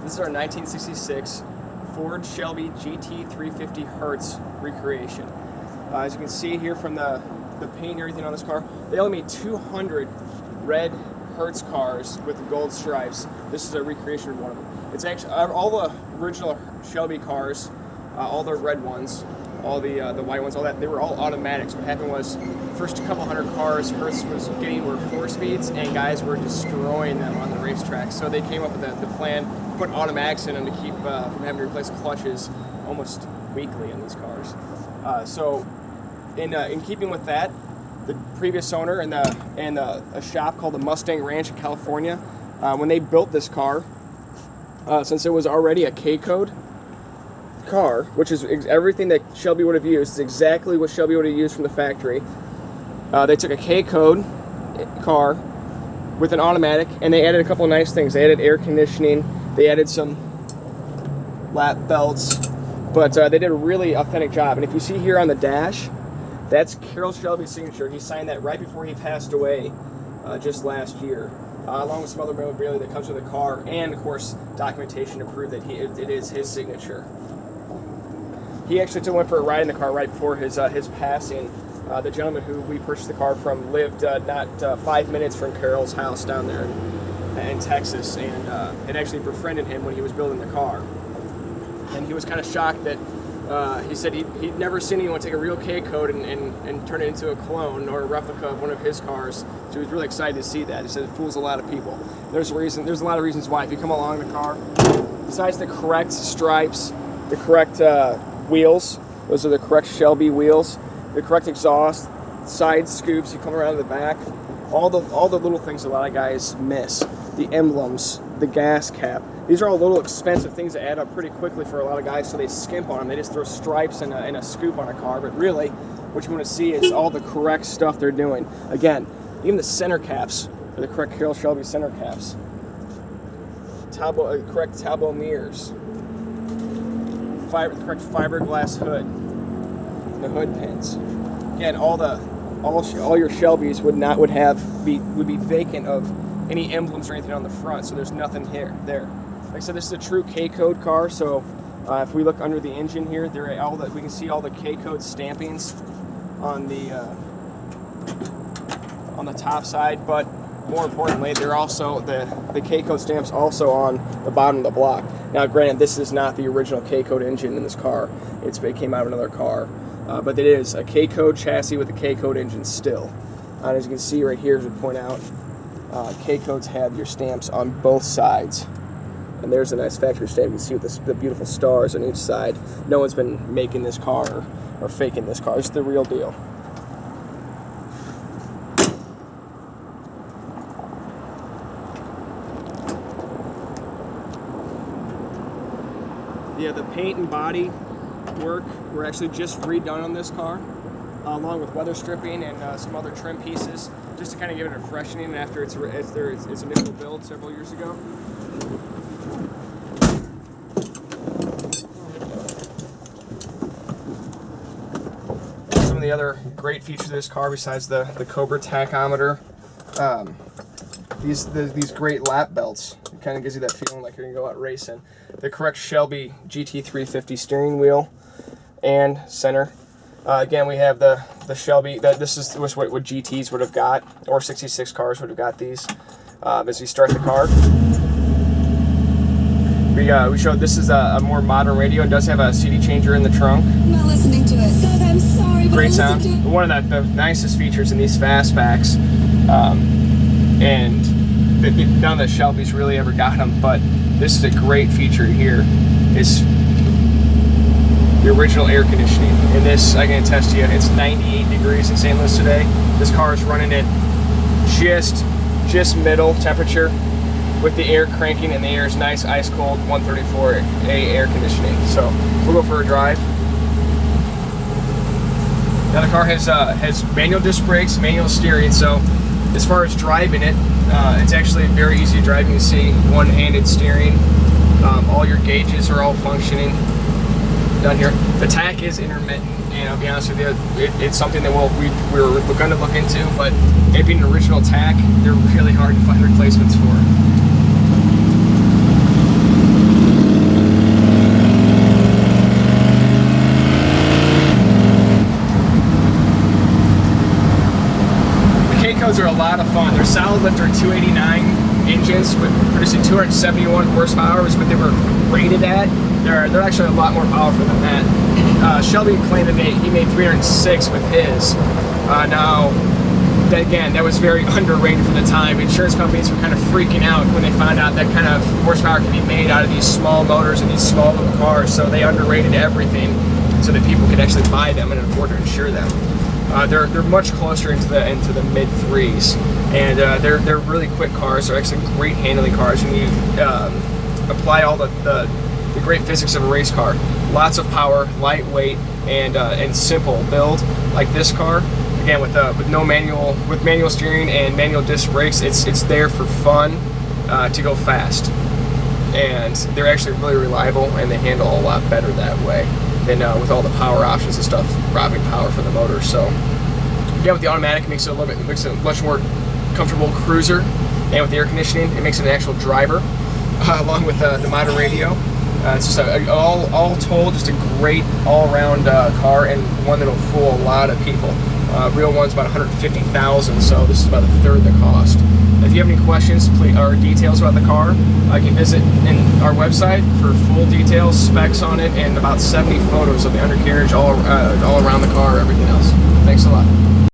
This is our 1966 Ford Shelby GT350H recreation. As you can see here from the paint and everything on this car, they only made 200 red Hertz cars with the gold stripes. This is a recreation of one of them. It's actually all the original Shelby cars, all the red ones, all the white ones, all that, they were all automatics. What happened was, the first couple hundred cars Hertz was getting were 4-speeds, and guys were destroying them on the racetrack. So they came up with the plan, put automatics in them to keep from having to replace clutches almost weekly in these cars. So in keeping with that, the previous owner and a shop called the Mustang Ranch in California, when they built this car, since it was already a K-code car, which is everything that Shelby would have used, is exactly what Shelby would have used from the factory. They took a K-code car with an automatic, and they added a couple of nice things. They added air conditioning, they added some lap belts, but they did a really authentic job. And if you see here on the dash, that's Carroll Shelby's signature. He signed that right before he passed away just last year, along with some other memorabilia that comes with the car, and of course documentation to prove that it is his signature. He actually went for a ride in the car right before his passing. The gentleman who we purchased the car from lived not 5 minutes from Carroll's house down there in Texas, and had actually befriended him when he was building the car. And he was kind of shocked that he said he'd never seen anyone take a real K-code and turn it into a clone or a replica of one of his cars. So he was really excited to see that. He said it fools a lot of people. There's a lot of reasons why. If you come along the car, besides the correct stripes, the correct wheels, those are the correct Shelby wheels, the correct exhaust, side scoops, you come around the back, all the little things a lot of guys miss. The emblems, the gas cap. These are all little expensive things that add up pretty quickly for a lot of guys, so they skimp on them. They just throw stripes and a scoop on a car, but really what you want to see is all the correct stuff they're doing. Again, even the center caps are the correct Carroll Shelby center caps. Correct Talbot mirrors. Correct fiberglass hood. The hood pins. Again, all your Shelbys would be vacant of any emblems or anything on the front, so there's nothing there. Like I said, this is a true K-code car, so if we look under the engine here, we can see all the K-code stampings on the top side, but more importantly, they're also the K-code stamps also on the bottom of the block. Now, granted, this is not the original K-code engine in this car. It came out of another car, but it is a K-code chassis with a K-code engine still. And as you can see right here, as we point out, K-codes have your stamps on both sides. And there's a nice factory stamp. You can see with the beautiful stars on each side. No one's been making this car or faking this car. It's the real deal. Yeah, the paint and body work were actually just redone on this car, along with weather stripping and some other trim pieces, just to kind of give it a freshening after its initial build several years ago. Some of the other great features of this car, besides the Cobra tachometer, these great lap belts. It kind of gives you that feeling like you're gonna go out racing. The correct Shelby GT350 steering wheel and center. Again, we have the Shelby. This was what GTs would have got, or 66 cars would have got these. As we start the car, we showed this is a more modern radio. It does have a CD changer in the trunk. I'm not listening to it. God, I'm sorry, but great sound. One of the nicest features in these Fastbacks, and none of the Shelbys really ever got them, but this is a great feature here. Is the original air conditioning. And this, I can attest to you, it's 98 degrees in St. Louis today. This car is running at just middle temperature with the air cranking, and the air is nice, ice cold, 134A air conditioning. So we'll go for a drive. Now the car has manual disc brakes, manual steering, so as far as driving it, it's actually very easy to drive. You can see one-handed steering. All your gauges are all functioning down here. The tach is intermittent, and I'll be honest with you, it's something that we're going to look into, but it being an original tach, they're really hard to find replacements for. lot of fun. Their solid lift are 289 engines with producing 271 horsepower is what they were rated at. They're actually a lot more powerful than that. Shelby claimed that he made 306 with his. Now, that was very underrated for the time. Insurance companies were kind of freaking out when they found out that kind of horsepower can be made out of these small motors and these small little cars, so they underrated everything so that people could actually buy them and afford to insure them. They're much closer into the mid threes, and they're really quick cars. They're actually great handling cars, and you apply all the great physics of a race car. Lots of power, lightweight, and simple build like this car. Again, with manual steering and manual disc brakes, it's there for fun to go fast, and they're actually really reliable, and they handle a lot better that way than with all the power options and stuff, robbing power from the motor. So yeah, with the automatic, it makes it a much more comfortable cruiser, and with the air conditioning, it makes it an actual driver, along with the modern radio. It's just all told, just a great all-around car, and one that'll fool a lot of people. Real one's about $150,000, so this is about a third the cost. If you have any questions or details about the car, you can visit our website for full details, specs on it, and about 70 photos of the undercarriage all around the car, everything else. Thanks a lot.